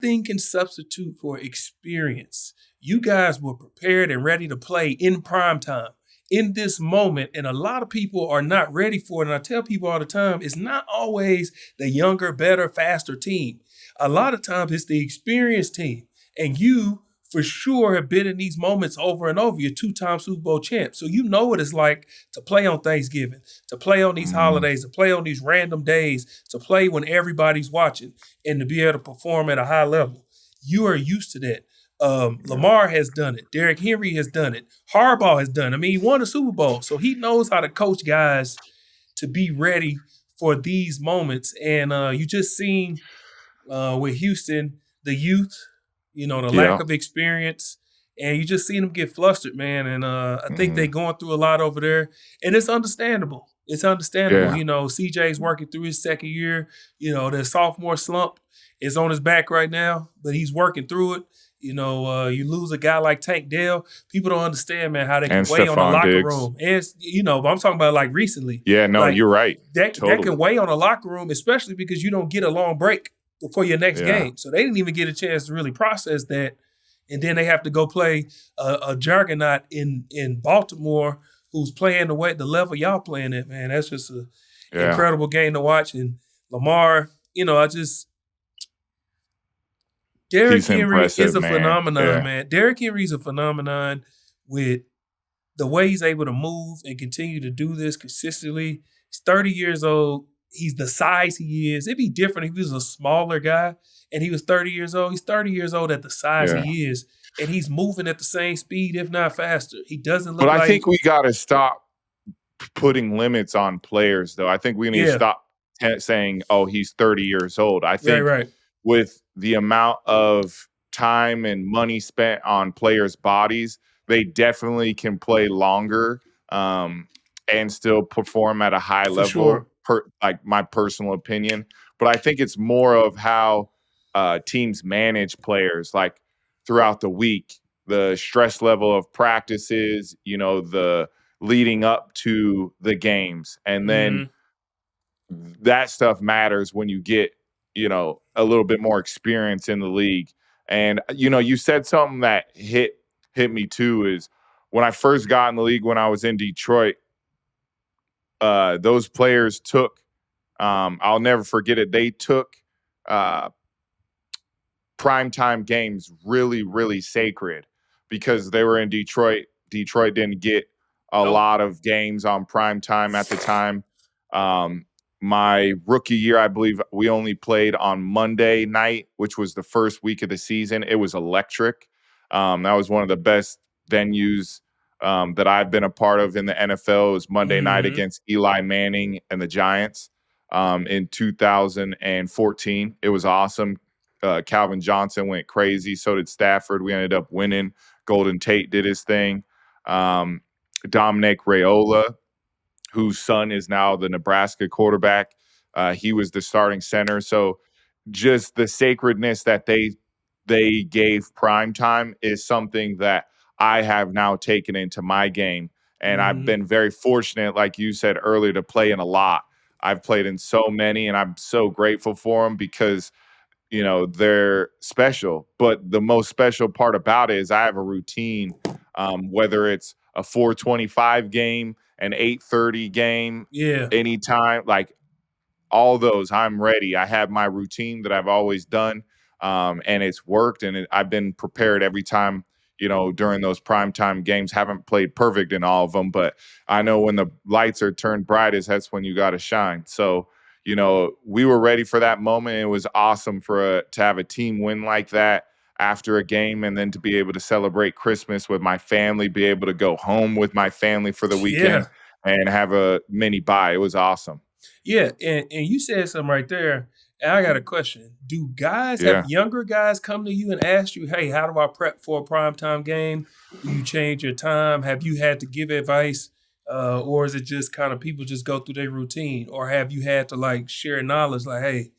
Nothing can substitute for experience. You guys were prepared and ready to play in prime time in this moment, and a lot of people are not ready for it. And I tell people all the time, it's not always the younger, better, faster team. A lot of times it's the experienced team. And you, for sure, have been in these moments over and over. You're two-time Super Bowl champ. So you know what it's like to play on Thanksgiving, to play on these holidays, to play on these random days, to play when everybody's watching, and to be able to perform at a high level. You are used to that. Lamar has done it. Derrick Henry has done it. Harbaugh has done it. I mean, he won a Super Bowl, so he knows how to coach guys to be ready for these moments. And you just seen with Houston, the youth, the lack of experience, and you just seen them get flustered, man. And I think they're going through a lot over there, and it's understandable. It's understandable. CJ's working through his second year. The sophomore slump is on his back right now, but he's working through it. You lose a guy like Tank Dell. People don't understand, man, how they can weigh on the locker room. And, but I'm talking about like recently. Yeah, no, like, you're right. That Totally. can weigh on a locker room, especially because you don't get a long break before your next game. So they didn't even get a chance to really process that. And then they have to go play a juggernaut in Baltimore who's playing the level y'all playing at, man. That's just an incredible game to watch. And Lamar, Derrick Henry is a phenomenon, man. Derrick Henry's a phenomenon with the way he's able to move and continue to do this consistently. He's 30 years old. He's the size he is. It'd be different if he was a smaller guy and he was 30 years old. He's 30 years old at the size he is, and he's moving at the same speed, if not faster. He doesn't look I think we got to stop putting limits on players, though. I think we need to stop saying, oh, he's 30 years old. I think with the amount of time and money spent on players' bodies, they definitely can play longer and still perform at a high level, like my personal opinion. But I think it's more of how teams manage players, like throughout the week, the stress level of practices, the leading up to the games. And then that stuff matters when you get, a little bit more experience in the league. And, you said something that hit me too, is when I first got in the league, when I was in Detroit, those players took, I'll never forget it. They took primetime games really, really sacred because they were in Detroit. Detroit didn't get a lot of games on primetime at the time. My rookie year, I believe we only played on Monday night, which was the first week of the season. It was electric. That was one of the best venues that I've been a part of in the NFL. It was Monday night against Eli Manning and the Giants in 2014. It was awesome. Calvin Johnson went crazy. So did Stafford. We ended up winning. Golden Tate did his thing. Dominic Raiola, whose son is now the Nebraska quarterback. He was the starting center. So just the sacredness that they gave primetime is something that I have now taken into my game. And I've been very fortunate, like you said earlier, to play in a lot. I've played in so many, and I'm so grateful for them because, they're special. But the most special part about it is I have a routine, whether it's a 4:25 game, an 8:30 game, anytime, like all those, I'm ready. I have my routine that I've always done, and it's worked, and I've been prepared every time, during those primetime games. Haven't played perfect in all of them, but I know when the lights are turned brightest, that's when you got to shine. So, we were ready for that moment. It was awesome to have a team win like that after a game, and then to be able to celebrate Christmas with my family, be able to go home with my family for the weekend and have a mini bye. It was awesome. Yeah, and you said something right there, and I got a question. Do guys have younger guys come to you and ask you, hey, how do I prep for a primetime game? Do you change your time? Have you had to give advice? Or is it just kind of people just go through their routine? Or have you had to share knowledge like, hey,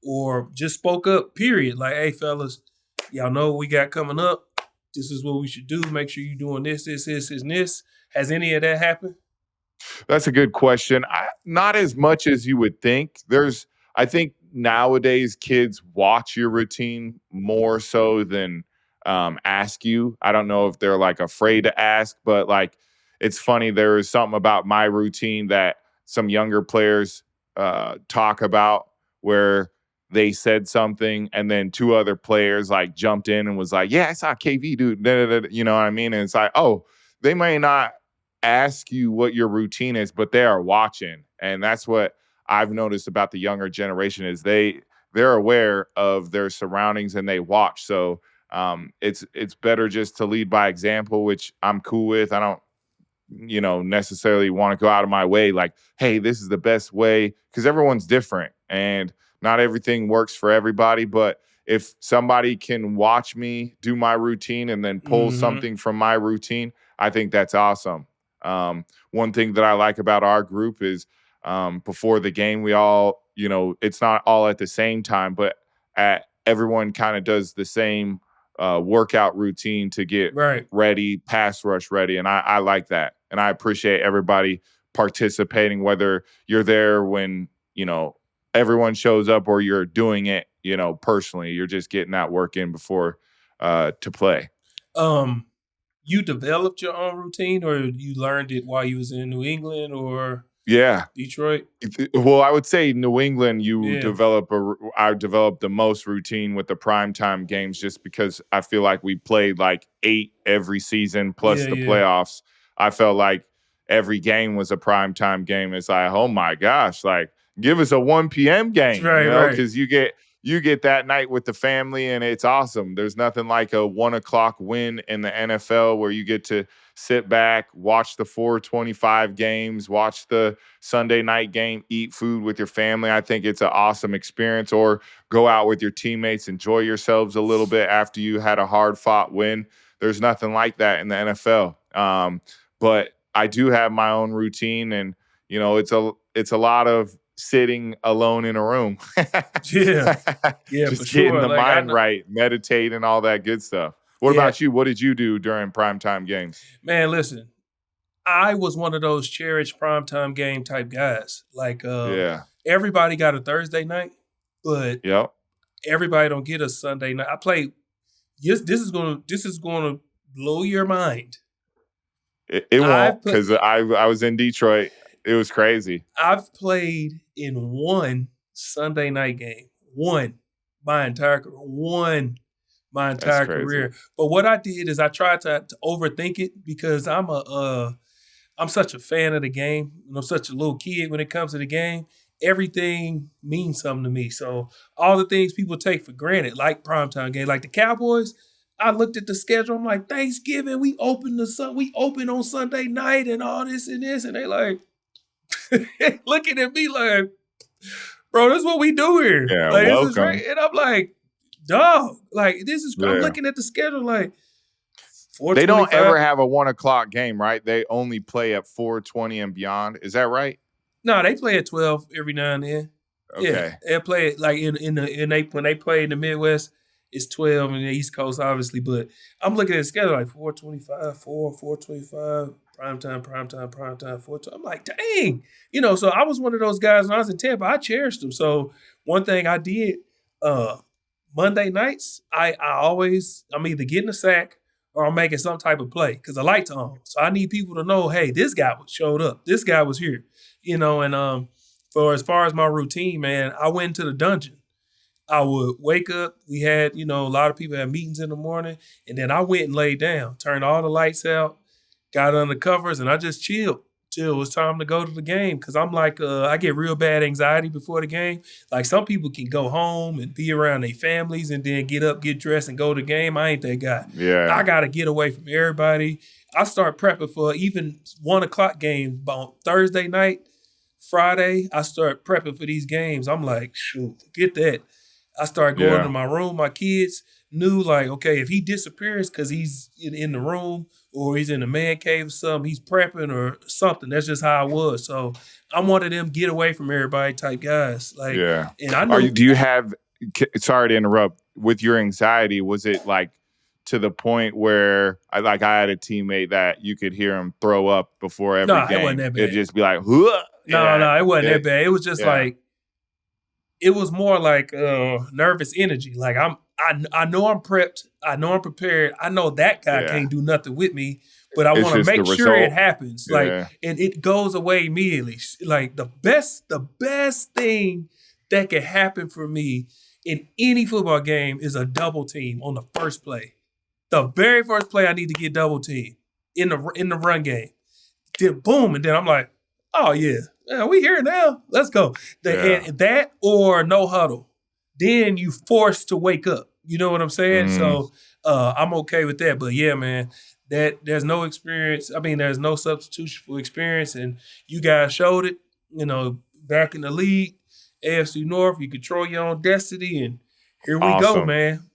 or just spoke up, period. Like, hey, fellas, y'all know what we got coming up. This is what we should do. Make sure you're doing this, and this. Has any of that happened? That's a good question. Not as much as you would think. I think nowadays kids watch your routine more so than ask you. I don't know if they're like afraid to ask, but like it's funny. There is something about my routine that some younger players talk about where they said something and then two other players like jumped in and was like, yeah, I saw KV dude. Da, da, da, you know what I mean? And it's like, oh, they may not ask you what your routine is, but they are watching. And that's what I've noticed about the younger generation is they're aware of their surroundings and they watch. So it's better just to lead by example, which I'm cool with. I don't necessarily want to go out of my way like, hey, this is the best way, because everyone's different and not everything works for everybody. But if somebody can watch me do my routine and then pull Mm-hmm. something from my routine, I think that's awesome. One thing that I like about our group is before the game, we all, it's not all at the same time, but everyone kind of does the same workout routine to get Right. ready, pass rush ready. And I like that. And I appreciate everybody participating, whether you're there when, everyone shows up or you're doing it, personally. You're just getting that work in before to play. You developed your own routine, or you learned it while you was in New England or Yeah. Detroit? Well, I would say New England, Yeah. I developed the most routine with the primetime games just because I feel like we played like 8 every season plus Yeah, the yeah. playoffs. I felt like every game was a primetime game. It's like, oh my gosh, like give us a 1 p.m. game, Right, right. because you get that night with the family and it's awesome. There's nothing like a 1 o'clock win in the NFL where you get to sit back, watch the 425 games, watch the Sunday night game, eat food with your family. I think it's an awesome experience. Or go out with your teammates, enjoy yourselves a little bit after you had a hard fought win. There's nothing like that in the NFL. But I do have my own routine, and it's a lot of sitting alone in a room, Yeah. Yeah, for just getting sure. the Like I mind know. right, meditate, and all that good stuff. What Yeah, about you? What did you do during primetime games? man, listen. I was one of those cherished primetime game type guys. Like Yeah. everybody got a Thursday night, but Yep. everybody don't get a Sunday night. I play. Yes, this is gonna blow your mind. It won't, I've put because I was in Detroit. It was crazy. I've played in one Sunday night game. One my That's entire crazy. career. But what I did is I tried to overthink it because I'm such a fan of the game, and I'm such a little kid when it comes to the game. Everything means something to me. So all the things people take for granted, like primetime game, like the Cowboys, I looked at the schedule. I'm like, Thanksgiving, we open on Sunday night and all this and this, and they like looking at me like, bro, this is what we do here. Yeah, Like this is right, welcome. and I'm like, dog, like this is. I'm Yeah. looking at the schedule like They don't ever 4:25. have a 1 o'clock game, right? They only play at 4:20 and beyond. Is that right? No, they play at 12 every now and then. Yeah, Okay. they play it like in they when they play in the Midwest, it's 12 in the East Coast, obviously. But I'm looking at the schedule like 425, 425, prime time, 4. I'm like, dang, So I was one of those guys when I was in Tampa. I cherished them. So one thing I did, uh, Monday nights, I'm either getting a sack or I'm making some type of play because the lights on. So I need people to know, hey, this guy showed up. This guy was here. And for as far as my routine, man, I went into the dungeon. I would wake up. We had, a lot of people had meetings in the morning, and then I went and laid down, turned all the lights out, got under covers, and I just chilled till it was time to go to the game. Cause I'm like, I get real bad anxiety before the game. Like some people can go home and be around their families and then get up, get dressed, and go to the game. I ain't that guy. I Yeah. gotta get away from everybody. I start prepping for even 1 o'clock games on Thursday night. Friday, I start prepping for these games. I'm like, shoot, forget that. I start going to Yeah. my room. My kids knew, like, okay, if he disappears because he's in the room or he's in the man cave or something, he's prepping or something. That's just how I was. So I'm one of them get away from everybody type guys. Like, Yeah. and I Are you knew, do you have sorry to interrupt, with your anxiety, was it like to the point where I had a teammate that you could hear him throw up before every no, it wasn't game? that It'd bad. just be like, "Huh?" No, Yeah. no, it wasn't Yeah. that bad. It was just Yeah. like, it was more like nervous energy. Like I know I'm prepped. I know I'm prepared. I know that guy Yeah. can't do nothing with me, but I It's want to just the make sure it result. happens. Like, Yeah. and it goes away immediately. Like the best thing that can happen for me in any football game is a double team on the first play. The very first play, I need to get double team in the run game. Then boom, and then I'm like, oh yeah, we here now. Let's go. Yeah. And that or no huddle. Then you forced to wake up. You know what I'm saying? Mm, So I'm okay with that. But yeah, man, that there's no experience. I mean, there's no substitution for experience, and you guys showed it. You know, back in the league, AFC North, you control your own destiny, and here we go, awesome. man.